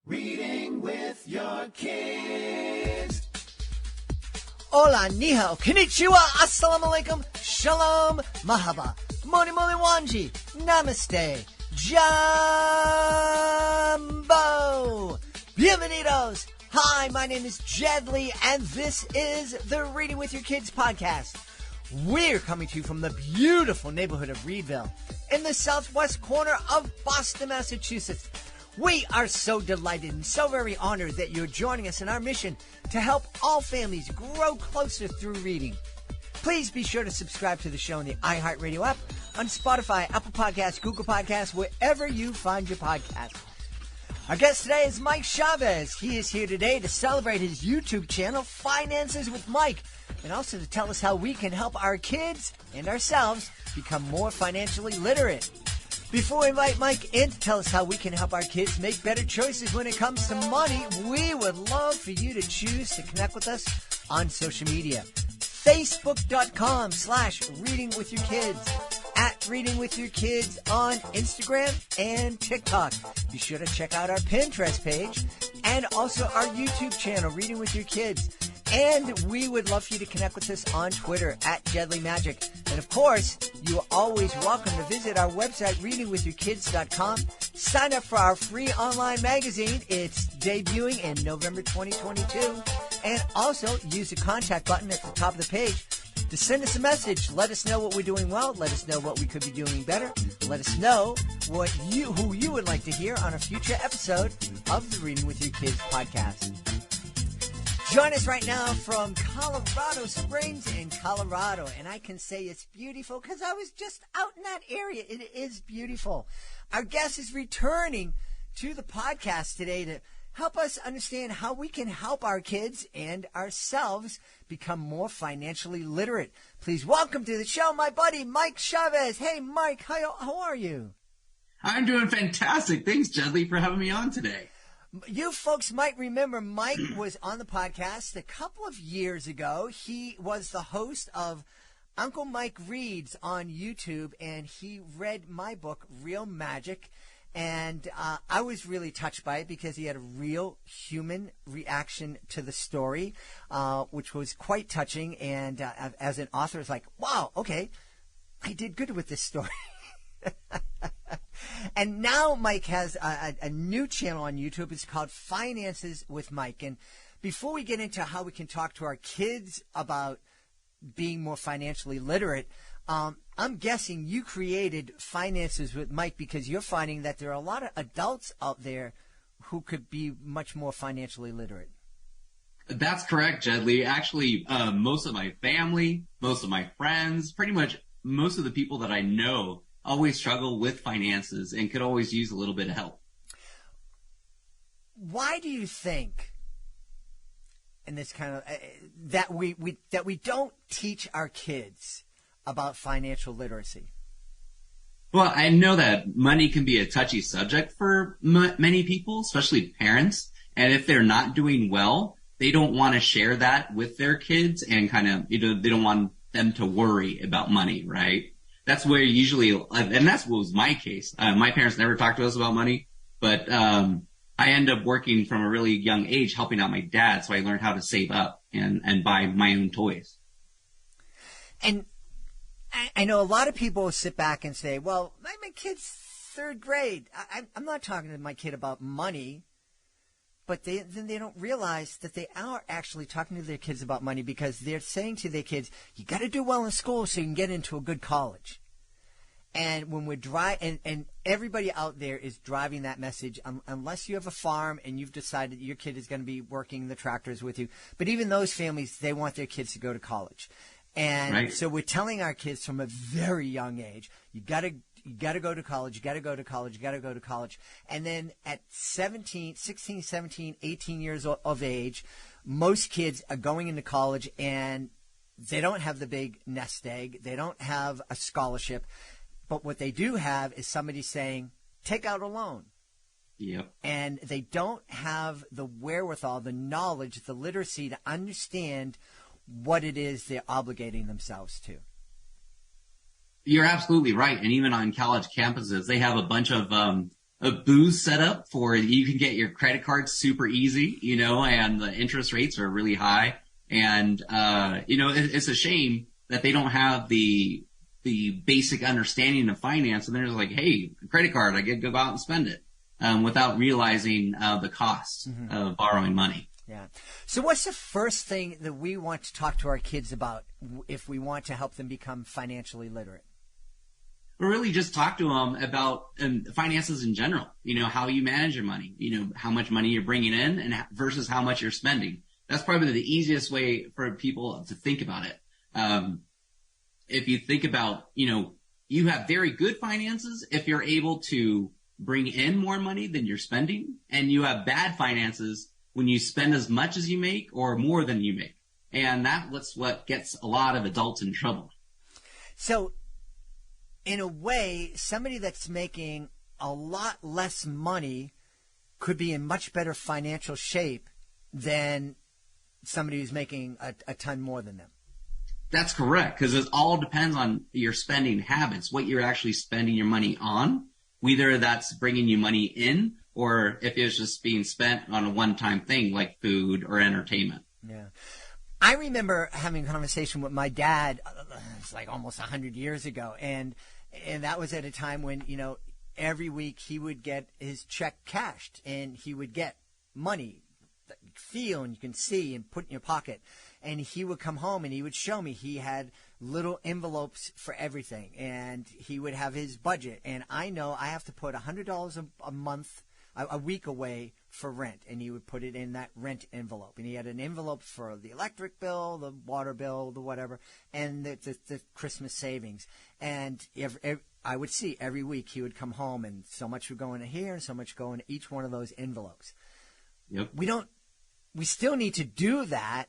Reading with your kids. Hola, ni hao, konnichiwa, assalamu alaikum, shalom, mahaba, moni moni wanji, namaste, jumbo. Bienvenidos. Hi, my name is Jedley, and this is the Reading with Your Kids podcast. We're coming to you from the beautiful neighborhood of Reedville in the southwest corner of Boston, Massachusetts. We are so delighted and so very honored that you're joining us in our mission to help all families grow closer through reading. Please be sure to subscribe to the show in the iHeartRadio app, on Spotify, Apple Podcasts, Google Podcasts, wherever you find your podcasts. Our guest today is Mike Chavez. He is here today to celebrate his YouTube channel, Fiances with Mike, and also to tell us how we can help our kids and ourselves become more financially literate. Before we invite Mike in to tell us how we can help our kids make better choices when it comes to money, we would love for you to choose to connect with us on social media. Facebook.com/readingwithyourkids, at Reading With Your Kids on Instagram and TikTok. Be sure to check out our Pinterest page and also our YouTube channel, Reading With Your Kids. And we would love for you to connect with us on Twitter, at JedleyMagic. And of course, you are always welcome to visit our website, readingwithyourkids.com. Sign up for our free online magazine. It's debuting in November 2022. And also use the contact button at the top of the page to send us a message. Let us know what we're doing well. Let us know what we could be doing better. Let us know who you would like to hear on a future episode of the Reading With Your Kids podcast. Join us right now from Colorado Springs in Colorado. And I can say it's beautiful because I was just out in that area. It is beautiful. Our guest is returning to the podcast today to help us understand how we can help our kids and ourselves become more financially literate. Please welcome to the show my buddy, Mike Chavez. Hey, Mike, how are you? I'm doing fantastic. Thanks, Jedley, for having me on today. You folks might remember Mike was on the podcast a couple of years ago. He was the host of Uncle Mike Reads on YouTube, and he read my book, Real Magic. And I was really touched by it because he had a real human reaction to the story, which was quite touching. And as an author, it's like, wow, okay, I did good with this story. And now Mike has a new channel on YouTube. It's called Fiances with Mike. And before we get into how we can talk to our kids about being more financially literate, I'm guessing you created Fiances with Mike because you're finding that there are a lot of adults out there who could be much more financially literate. That's correct, Jedley. Actually, most of my family, most of my friends, pretty much most of the people that I know always struggle with finances and could always use a little bit of help. Why do you think, and this kind of that we don't teach our kids about financial literacy? Well, I know that money can be a touchy subject for many people, especially parents. And if they're not doing well, they don't want to share that with their kids and kind of, they don't want them to worry about money, right? That's where usually, and that's what was my case. My parents never talked to us about money, but I ended up working from a really young age helping out my dad, so I learned how to save up and buy my own toys. And I know a lot of people will sit back and say, well, my kid's third grade. I'm not talking to my kid about money. But then they don't realize that they are actually talking to their kids about money because they're saying to their kids, you got to do well in school so you can get into a good college. And when we're and everybody out there is driving that message, unless you have a farm and you've decided your kid is going to be working the tractors with you. But even those families, they want their kids to go to college. And right. So we're telling our kids from a very young age, you got to go to college, you got to go to college, you got to go to college. And then at 16, 17, 18 years of age, most kids are going into college and they don't have the big nest egg. They don't have a scholarship. But what they do have is somebody saying, take out a loan. Yep. And they don't have the wherewithal, the knowledge, the literacy to understand what it is they're obligating themselves to. You're absolutely right. And even on college campuses, they have a bunch of a booze setup for you can get your credit card super easy, and the interest rates are really high. And, it's a shame that they don't have the basic understanding of finance. And they're just like, hey, credit card, I get to go out and spend it, without realizing, the cost of borrowing money. Yeah. So what's the first thing that we want to talk to our kids about if we want to help them become financially literate? Or really just talk to them about finances in general, how you manage your money, how much money you're bringing in and versus how much you're spending. That's probably the easiest way for people to think about it. If you think about, you have very good finances if you're able to bring in more money than you're spending, and you have bad finances when you spend as much as you make or more than you make. And that's what gets a lot of adults in trouble. So, in a way, somebody that's making a lot less money could be in much better financial shape than somebody who's making a ton more than them. That's correct, because it all depends on your spending habits, what you're actually spending your money on, whether that's bringing you money in or if it's just being spent on a one-time thing like food or entertainment. Yeah. I remember having a conversation with my dad, it's like almost 100 years ago, and that was at a time when, every week he would get his check cashed, and he would get money that you feel and you can see and put in your pocket. And he would come home and he would show me he had little envelopes for everything, and he would have his budget. And I know I have to put $100 a month, a week away for rent, and he would put it in that rent envelope. And he had an envelope for the electric bill, the water bill, the whatever, and the Christmas savings. And I would see every week he would come home, and so much would go into here and so much go into each one of those envelopes. Yep. We still need to do that,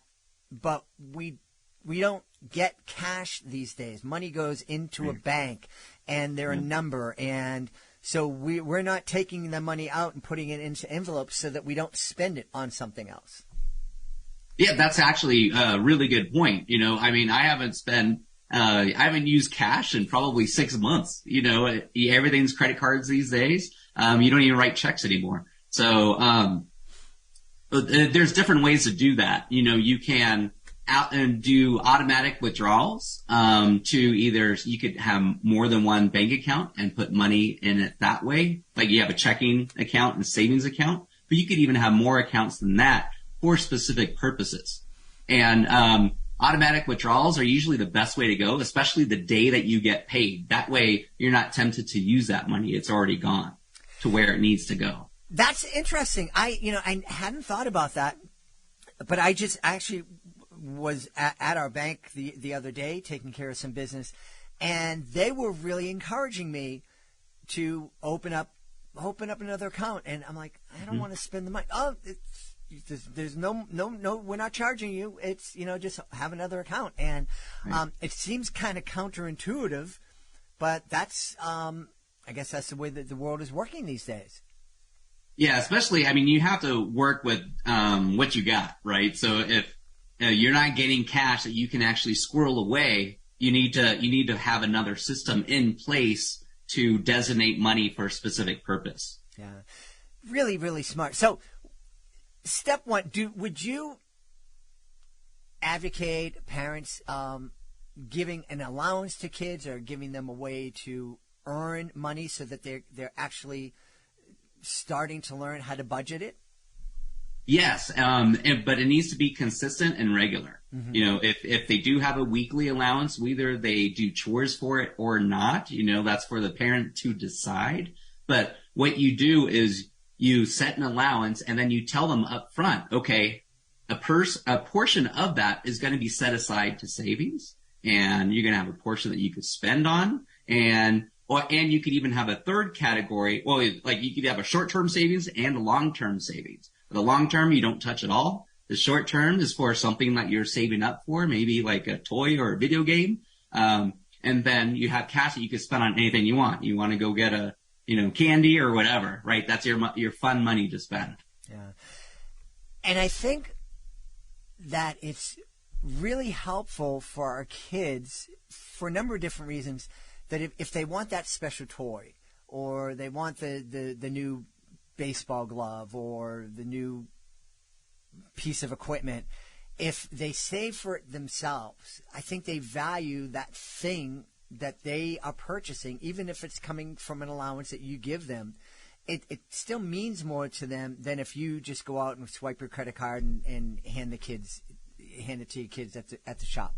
but we don't get cash these days. Money goes into a bank, and they're a number, and so we're not taking the money out and putting it into envelopes so that we don't spend it on something else. Yeah, that's actually a really good point. I haven't used cash in probably 6 months. Everything's credit cards these days. You don't even write checks anymore. So, there's different ways to do that. You can out and do automatic withdrawals, to either you could have more than one bank account and put money in it that way. Like you have a checking account and savings account, but you could even have more accounts than that for specific purposes. And, automatic withdrawals are usually the best way to go, especially the day that you get paid. That way you're not tempted to use that money. It's already gone to where it needs to go. That's interesting. I hadn't thought about that, but I actually was at our bank the other day taking care of some business, and they were really encouraging me to open up another account. And I'm like, I don't want to spend the money. Oh, there's no, we're not charging you. It's, just have another account. And it seems kind of counterintuitive, but that's, I guess that's the way that the world is working these days. Yeah, especially, you have to work with what you got, right? So if you're not getting cash that you can actually squirrel away, you need to have another system in place to designate money for a specific purpose. Yeah, really, really smart. So, step one, would you advocate parents giving an allowance to kids or giving them a way to earn money so that they're actually starting to learn how to budget it? Yes, but it needs to be consistent and regular. Mm-hmm. If they do have a weekly allowance, whether they do chores for it or not, that's for the parent to decide. But what you do is you set an allowance and then you tell them up front, okay, a portion of that is going to be set aside to savings, and you're going to have a portion that you could spend on, and you could even have a third category. Well, like you could have a short-term savings and a long-term savings. The long-term you don't touch at all. The short-term is for something that you're saving up for, maybe like a toy or a video game. And then you have cash that you can spend on anything you want. You want to go get a, candy or whatever, right? That's your fun money to spend. Yeah. And I think that it's really helpful for our kids for a number of different reasons, that if they want that special toy or they want the new baseball glove or the new piece of equipment, if they save for it themselves, I think they value that thing that they are purchasing, even if it's coming from an allowance that you give them. It still means more to them than if you just go out and swipe your credit card and hand it to your kids at the shop.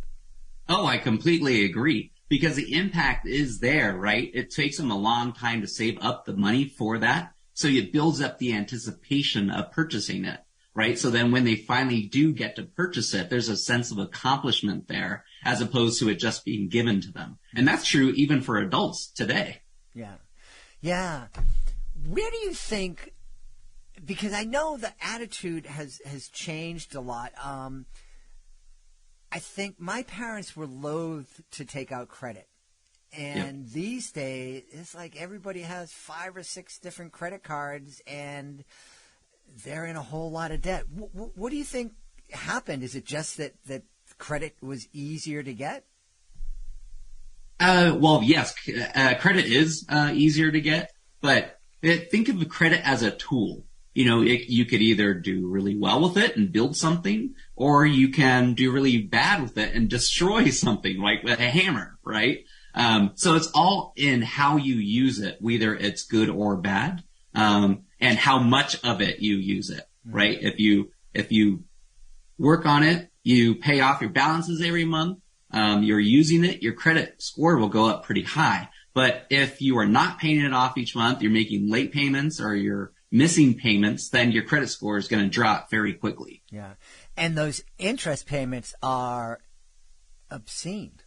Oh, I completely agree, because the impact is there, right? It takes them a long time to save up the money for that. So it builds up the anticipation of purchasing it, right? So then when they finally do get to purchase it, there's a sense of accomplishment there as opposed to it just being given to them. And that's true even for adults today. Yeah. Yeah. Where do you think, because I know the attitude has changed a lot. I think my parents were loath to take out credit. And these days, it's like everybody has 5 or 6 different credit cards, and they're in a whole lot of debt. What do you think happened? Is it just that credit was easier to get? Well, yes, credit is easier to get, but think of the credit as a tool. You know, you could either do really well with it and build something, or you can do really bad with it and destroy something, like with a hammer, right? So it's all in how you use it, whether it's good or bad, and how much of it you use it, right? If you work on it, you pay off your balances every month, you're using it, your credit score will go up pretty high. But if you are not paying it off each month, you're making late payments or you're missing payments, then your credit score is going to drop very quickly. Yeah. And those interest payments are obscene.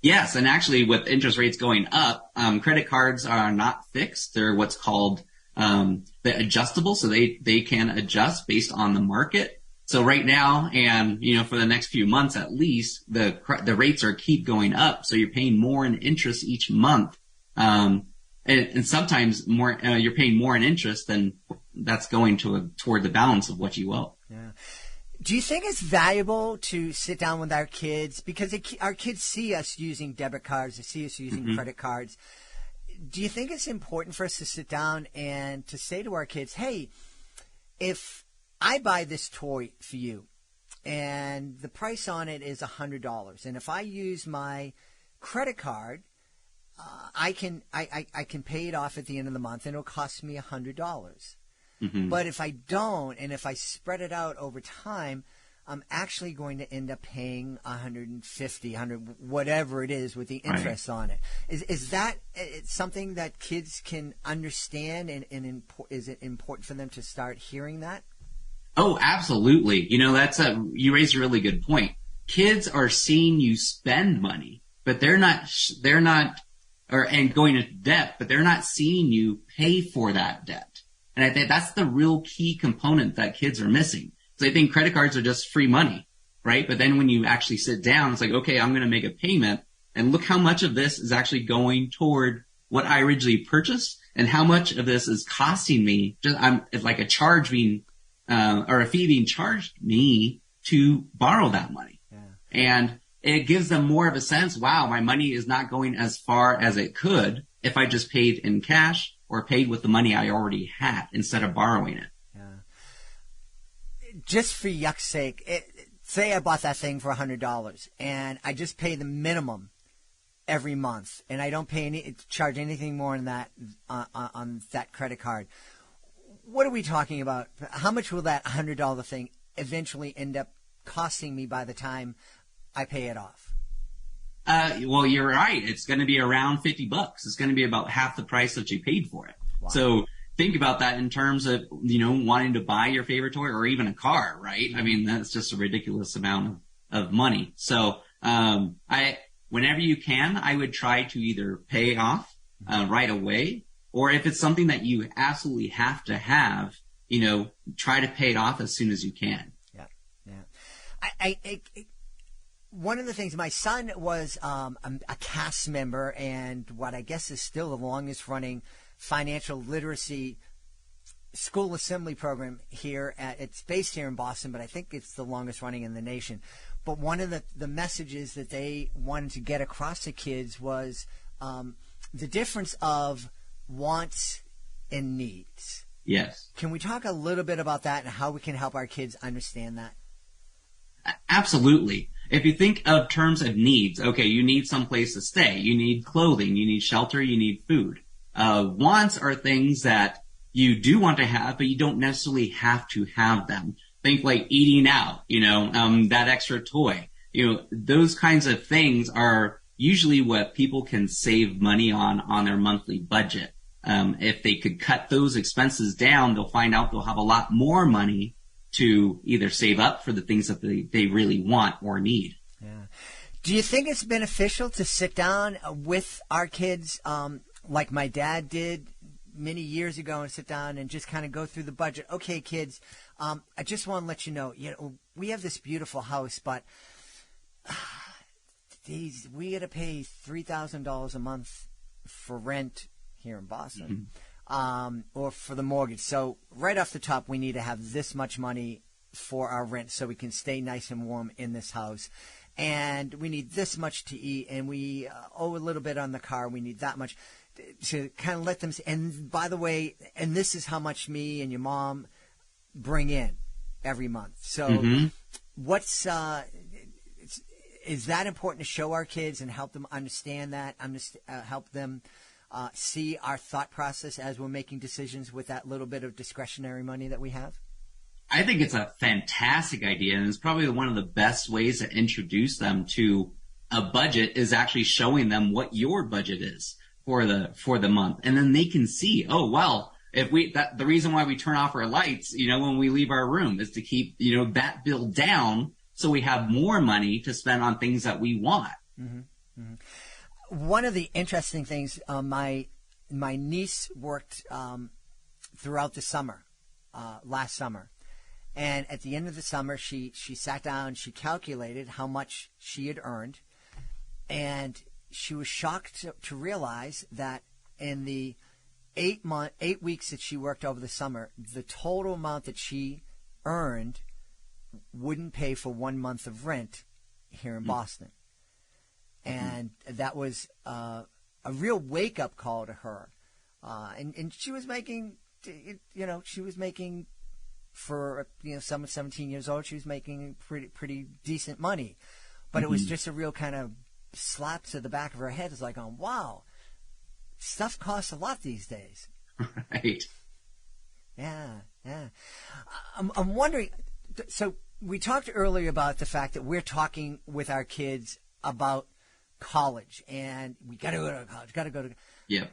Yes. And actually with interest rates going up, credit cards are not fixed. They're what's called, the adjustable. So they can adjust based on the market. So right now, and, you know, for the next few months at least, the rates keep going up. So you're paying more in interest each month. And sometimes more, you're paying more in interest than that's going toward the balance of what you owe. Yeah. Do you think it's valuable to sit down with our kids? Because our kids see us using debit cards, they see us using credit cards. Do you think it's important for us to sit down and to say to our kids, hey, if I buy this toy for you and the price on it is $100, and if I use my credit card, I can pay it off at the end of the month, and it'll cost me $100. Mm-hmm. But if I don't, and if I spread it out over time, I'm actually going to end up paying $150, $100, whatever it is, with the interest on it. Is that something that kids can understand, and is it important for them to start hearing that? Oh, absolutely. You know, you raised a really good point. Kids are seeing you spend money, but they're not, and going into debt, but they're not seeing you pay for that debt. And I think that's the real key component that kids are missing. So they think credit cards are just free money, right? But then when you actually sit down, it's like, okay, I'm going to make a payment, and look how much of this is actually going toward what I originally purchased, and how much of this is costing me. It's like a charge being, or a fee being charged me to borrow that money. Yeah. And it gives them more of a sense, wow, my money is not going as far as it could if I just paid in cash or paid with the money I already had instead of borrowing it. Yeah. Just for yuck's sake, say I bought that thing for $100 and I just pay the minimum every month, and I don't charge anything more than that on that credit card. What are we talking about? How much will that $100 thing eventually end up costing me by the time I pay it off? Well, you're right. It's going to be around $50. It's going to be about half the price that you paid for it. Wow. So think about that in terms of, you know, wanting to buy your favorite toy or even a car, right? I mean, that's just a ridiculous amount of money. So, whenever you can, I would try to either pay off, right away, or if it's something that you absolutely have to have, you know, try to pay it off as soon as you can. Yeah. Yeah. One of the things, my son was a cast member, and what I guess is still the longest running financial literacy school assembly program here. It's based here in Boston, but I think it's the longest running in the nation. But one of the messages that they wanted to get across to kids was the difference of wants and needs. Yes. Can we talk a little bit about that and how we can help our kids understand that? Absolutely. If you think of terms of needs, okay, you need some place to stay, you need clothing, you need shelter, you need food. Wants are things that you do want to have, but you don't necessarily have to have them. Think like eating out, that extra toy. Those kinds of things are usually what people can save money on their monthly budget. If they could cut those expenses down, they'll find out they'll have a lot more money to either save up for the things that they really want or need. Yeah. Do you think it's beneficial to sit down with our kids, like my dad did many years ago, and sit down and just kind of go through the budget? Okay, kids, I just want to let you know, we have this beautiful house, but we got to pay $3,000 a month for rent here in Boston, or for the mortgage. So right off the top, we need to have this much money for our rent so we can stay nice and warm in this house. And we need this much to eat, and we owe a little bit on the car. We need that much to kind of let them. And by the way, and this is how much me and your mom bring in every month. So what's is that important to show our kids and help them understand that, help them see our thought process as we're making decisions with that little bit of discretionary money that we have? I think it's a fantastic idea, and it's probably one of the best ways to introduce them to a budget is actually showing them what your budget is for the month. And then they can see, oh, well, the reason why we turn off our lights, when we leave our room is to keep, that bill down so we have more money to spend on things that we want. One of the interesting things, my niece worked throughout the summer, last summer. And at the end of the summer, she sat down, she calculated how much she had earned, and she was shocked to realize that in the 8 weeks that she worked over the summer, the total amount that she earned wouldn't pay for 1 month of rent here in Boston. And that was a real wake-up call to her. And she was making, for someone 17 years old, she was making pretty decent money. But it was just a real kind of slap to the back of her head. It's like, oh, wow, stuff costs a lot these days. Right. Yeah. I'm wondering, so we talked earlier about the fact that we're talking with our kids about college, and we got to go to college, Yeah.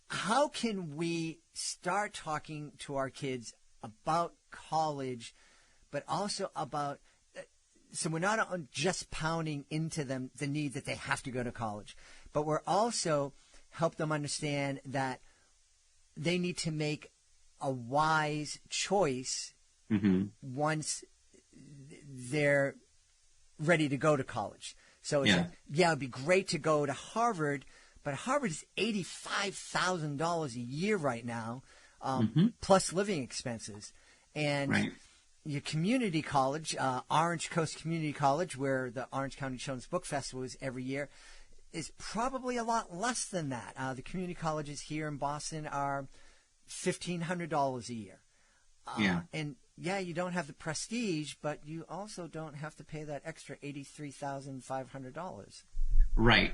How can we start talking to our kids about college, but also about, so we're not just pounding into them the need that they have to go to college, but we're also help them understand that they need to make a wise choice once they're ready to go to college. So it's it'd be great to go to Harvard, but Harvard is $85,000 a year right now, plus living expenses. And your community college, Orange Coast Community College, where the Orange County Children's Book Festival is every year, is probably a lot less than that. The community colleges here in Boston are $1,500 a year. And you don't have the prestige, but you also don't have to pay that extra $83,500. Right.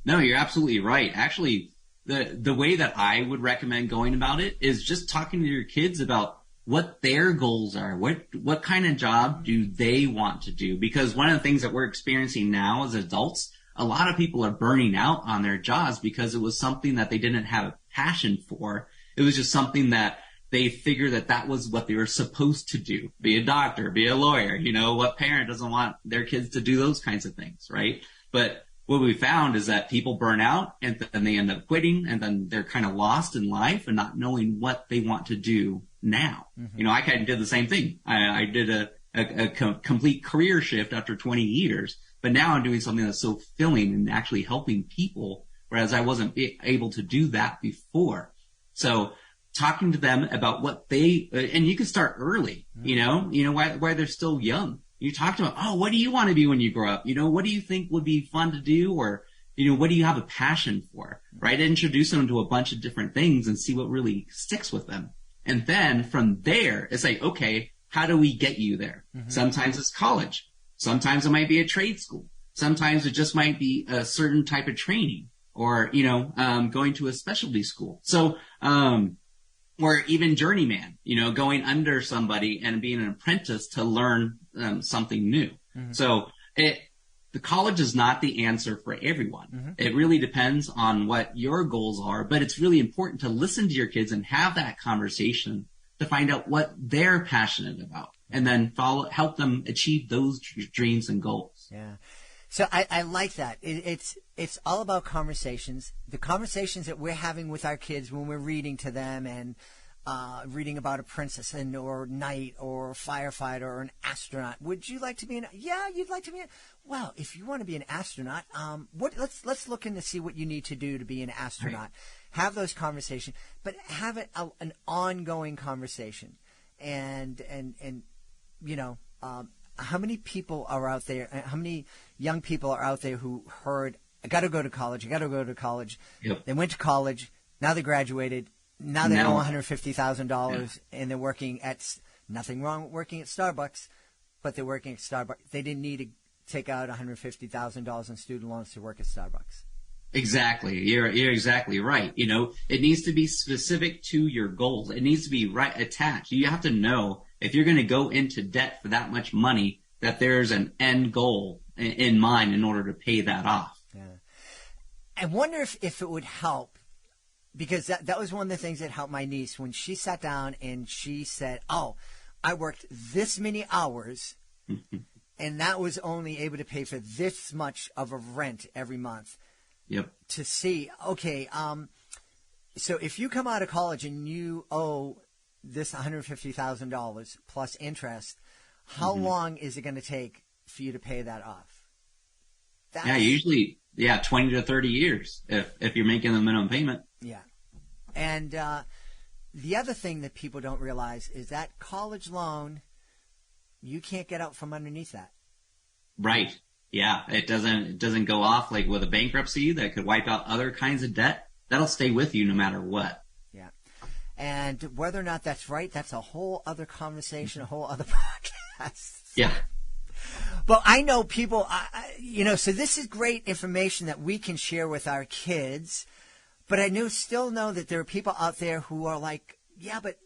No, you're absolutely right. Actually, the way that I would recommend going about it is just talking to your kids about what their goals are. What kind of job do they want to do? Because one of the things that we're experiencing now as adults, a lot of people are burning out on their jobs because it was something that they didn't have a passion for. It was just something that they figured that was what they were supposed to do. Be a doctor, be a lawyer. What parent doesn't want their kids to do those kinds of things, right? But what we found is that people burn out and then they end up quitting, and then they're kind of lost in life and not knowing what they want to do now. I kind of did the same thing. I did a complete career shift after 20 years, but now I'm doing something that's so fulfilling and actually helping people, whereas I wasn't able to do that before. So talking to them about what and you can start early, why they're still young. You talk to them, what do you want to be when you grow up? What do you think would be fun to do? Or, what do you have a passion for, right? Introduce them to a bunch of different things and see what really sticks with them. And then from there, it's like, okay, how do we get you there? Mm-hmm. Sometimes it's college. Sometimes it might be a trade school. Sometimes it just might be a certain type of training or, going to a specialty school. So, or even journeyman, going under somebody and being an apprentice to learn something new. Mm-hmm. So the college is not the answer for everyone. Mm-hmm. It really depends on what your goals are, but it's really important to listen to your kids and have that conversation to find out what they're passionate about and then help them achieve those dreams and goals. Yeah. So I like that. It's all about conversations, the conversations that we're having with our kids when we're reading to them and reading about a princess or knight or firefighter or an astronaut. Would you like to be you'd like to be well, if you want to be an astronaut, let's look in to see what you need to do to be an astronaut. Right. Have those conversations, but have it an ongoing conversation. And how many people are out there? How many young people are out there who heard, I got to go to college. Yep. They went to college. Now they graduated. Now they owe $150,000 and they're working at, nothing wrong with working at Starbucks, but they're working at Starbucks. They didn't need to take out $150,000 in student loans to work at Starbucks. Exactly. You're exactly right. It needs to be specific to your goals. It needs to be attached. You have to know if you're going to go into debt for that much money, that there's an end goal in mind in order to pay that off. Yeah. I wonder if it would help, because that was one of the things that helped my niece when she sat down and she said, I worked this many hours and that was only able to pay for this much of a rent every month. Yep. To see, okay, so if you come out of college and you owe this $150,000 plus interest, how long is it going to take for you to pay that off? Usually 20 to 30 years if you're making the minimum payment. Yeah. And the other thing that people don't realize is that college loan, you can't get out from underneath that. Right. Yeah. It doesn't go off like with a bankruptcy that could wipe out other kinds of debt. That'll stay with you no matter what. Yeah. And whether or not that's right, that's a whole other conversation, a whole other podcast. Yeah. But I know people, so this is great information that we can share with our kids. But I still know that there are people out there who are like, yeah, but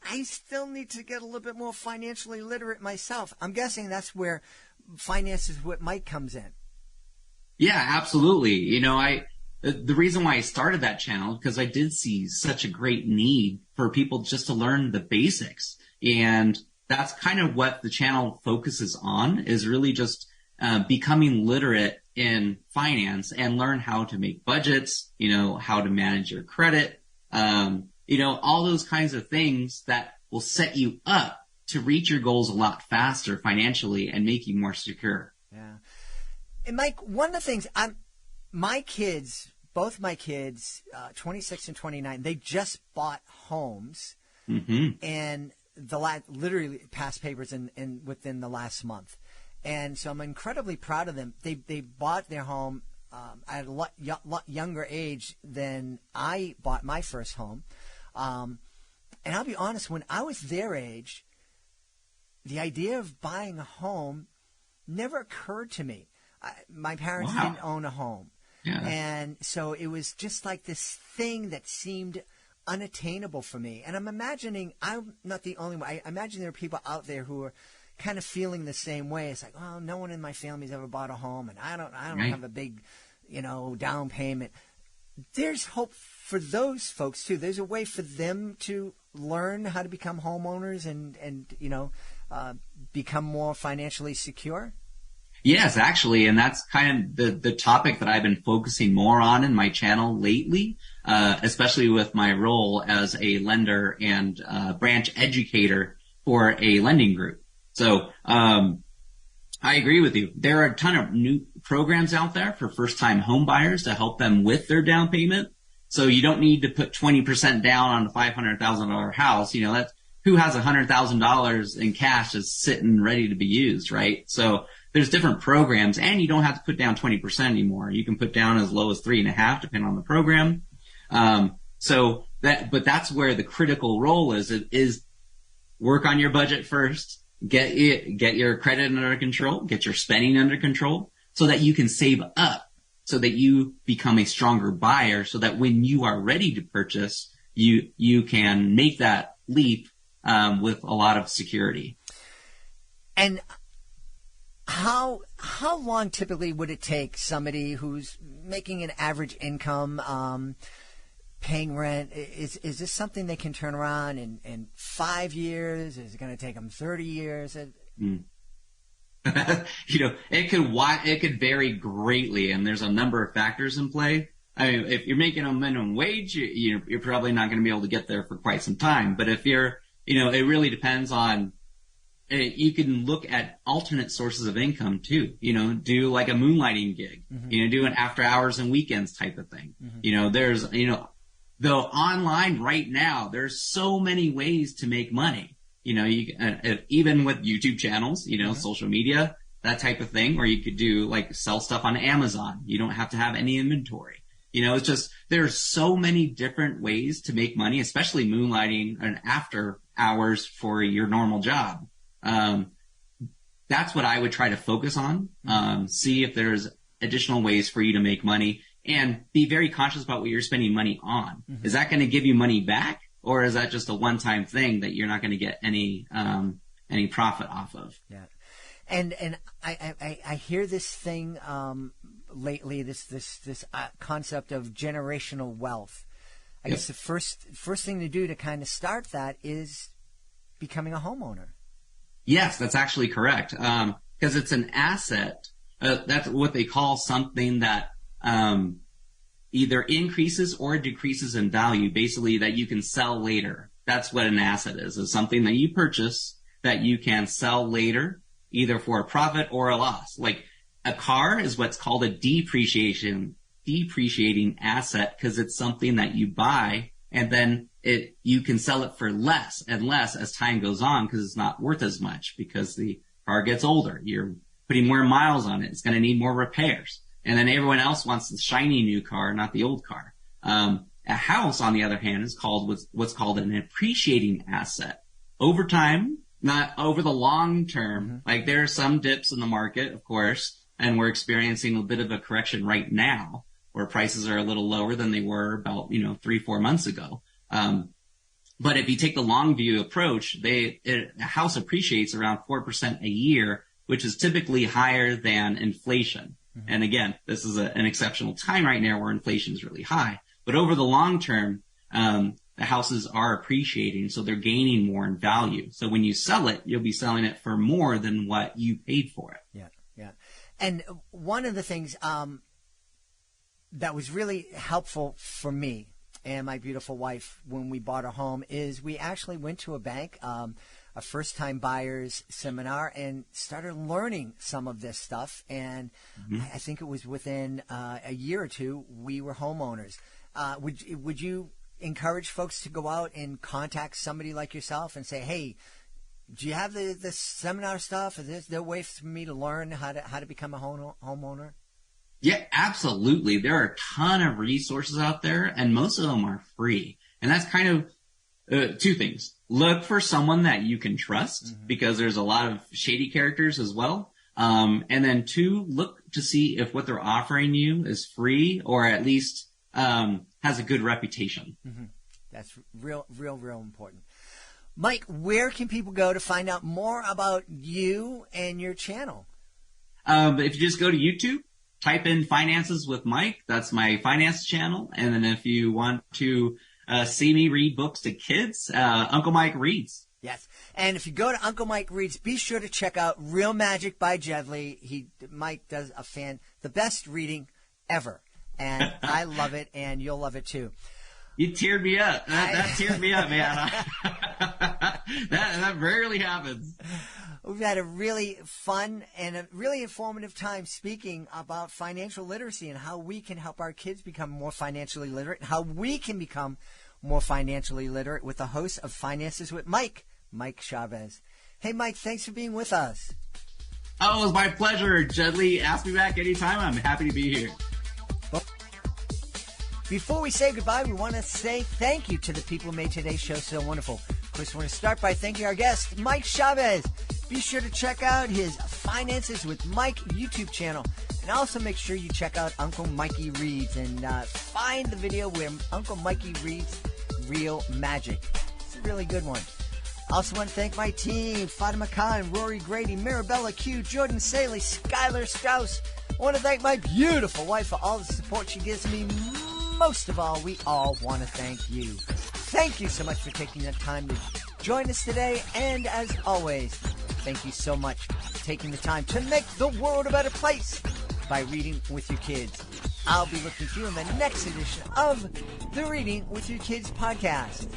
I still need to get a little bit more financially literate myself. I'm guessing that's where Finances with Mike comes in. Yeah, absolutely. The reason why I started that channel, because I did see such a great need for people just to learn the basics. And that's kind of what the channel focuses on, is really just becoming literate in finance and learn how to make budgets, how to manage your credit, all those kinds of things that will set you up to reach your goals a lot faster financially and make you more secure. Yeah. And Mike, one of the things both my kids, 26 and 29, they just bought homes and literally passed papers in within the last month. And so I'm incredibly proud of them. They bought their home at a lot younger age than I bought my first home. And I'll be honest, when I was their age, the idea of buying a home never occurred to me. My parents didn't own a home. Yeah. And so it was just like this thing that seemed unattainable for me. And I'm imagining I'm not the only one. I imagine there are people out there who are kind of feeling the same way. It's like, oh, no one in my family's ever bought a home, and I don't have a big, down payment. There's hope for those folks too. There's a way for them to learn how to become homeowners and become more financially secure. Yes, actually, and that's kind of the topic that I've been focusing more on in my channel lately, especially with my role as a lender and branch educator for a lending group. So I agree with you. There are a ton of new programs out there for first-time home buyers to help them with their down payment. So you don't need to put 20% down on a $500,000 house. That's who has $100,000 in cash is sitting ready to be used, right? So there's different programs, and you don't have to put down 20% anymore. You can put down as low as 3.5%, depending on the program. But that's where the critical role is work on your budget first, get your credit under control, get your spending under control, so that you can save up, so that you become a stronger buyer, so that when you are ready to purchase, you can make that leap with a lot of security. And how long typically would it take somebody who's making an average income, paying rent? Is this something they can turn around in 5 years? Is it going to take them 30 years? It could vary greatly, and there's a number of factors in play. I mean, if you're making a minimum wage, you're probably not going to be able to get there for quite some time. But if you're, it really depends on. You can look at alternate sources of income too. Do like a moonlighting gig. Mm-hmm. Do an after hours and weekends type of thing. Mm-hmm. There's, though online right now, there's so many ways to make money. Even with YouTube channels, mm-hmm. social media, that type of thing, or you could do like sell stuff on Amazon. You don't have to have any inventory. It's just, there's so many different ways to make money, especially moonlighting and after hours for your normal job. That's what I would try to focus on. See if there's additional ways for you to make money, and be very conscious about what you're spending money on. Mm-hmm. Is that going to give you money back, or is that just a one-time thing that you're not going to get any profit off of? Yeah. And I hear this thing lately, this concept of generational wealth. I guess the first thing to do to kind of start that is becoming a homeowner. Yes, that's actually correct. Because it's an asset. That's what they call something that either increases or decreases in value, basically that you can sell later. That's what an asset is something that you purchase that you can sell later, either for a profit or a loss. Like a car is what's called a depreciating asset, because it's something that you buy and then you can sell it for less and less as time goes on, because it's not worth as much because the car gets older. You're putting more miles on it. It's going to need more repairs. And then everyone else wants the shiny new car, not the old car. A house, on the other hand, is called what's called an appreciating asset. Over time, not over the long term. Mm-hmm. Like there are some dips in the market, of course, and we're experiencing a bit of a correction right now, where prices are a little lower than they were about, 3-4 months ago. But if you take the long view approach, a house appreciates around 4% a year, which is typically higher than inflation. Mm-hmm. And again, this is an exceptional time right now where inflation is really high. But over the long term, the houses are appreciating, so they're gaining more in value. So when you sell it, you'll be selling it for more than what you paid for it. Yeah, yeah. And one of the things that was really helpful for me and my beautiful wife when we bought a home is we actually went to a bank, a first-time buyers seminar, and started learning some of this stuff. And mm-hmm. I think it was within a year or two, we were homeowners. Would you encourage folks to go out and contact somebody like yourself and say, hey, do you have the seminar stuff? Is there a way for me to learn how to become a homeowner? Yeah, absolutely. There are a ton of resources out there, and most of them are free. And that's kind of two things. Look for someone that you can trust, mm-hmm. because there's a lot of shady characters as well. And then two, look to see if what they're offering you is free, or at least has a good reputation. Mm-hmm. That's real important. Mike, where can people go to find out more about you and your channel? If you just go to YouTube, type in Finances with Mike. That's my finance channel. And then if you want to see me read books to kids, Uncle Mike Reads. Yes. And if you go to Uncle Mike Reads, be sure to check out Real Magic by Jedley. Mike does the best reading ever. And I love it, and you'll love it too. You teared me up. That teared me up, man. That rarely happens. We've had a really fun and a really informative time speaking about financial literacy and how we can help our kids become more financially literate, and how we can become more financially literate with the host of Finances with Mike Chavez. Hey, Mike, thanks for being with us. Oh, it was my pleasure. Judley, ask me back anytime. I'm happy to be here. Before we say goodbye, we want to say thank you to the people who made today's show so wonderful. Of course, we want to start by thanking our guest, Mike Chavez. Be sure to check out his Finances with Mike YouTube channel. And also make sure you check out Uncle Mikey Reads and find the video where Uncle Mikey reads Real Magic. It's a really good one. Also want to thank my team, Fatima Khan, Rory Grady, Mirabella Q, Jordan Saley, Skylar Strauss. I want to thank my beautiful wife for all the support she gives me. Most of all, we all want to thank you. Thank you so much for taking the time to join us today. And as always, thank you so much for taking the time to make the world a better place by reading with your kids. I'll be looking for you in the next edition of the Reading with Your Kids podcast.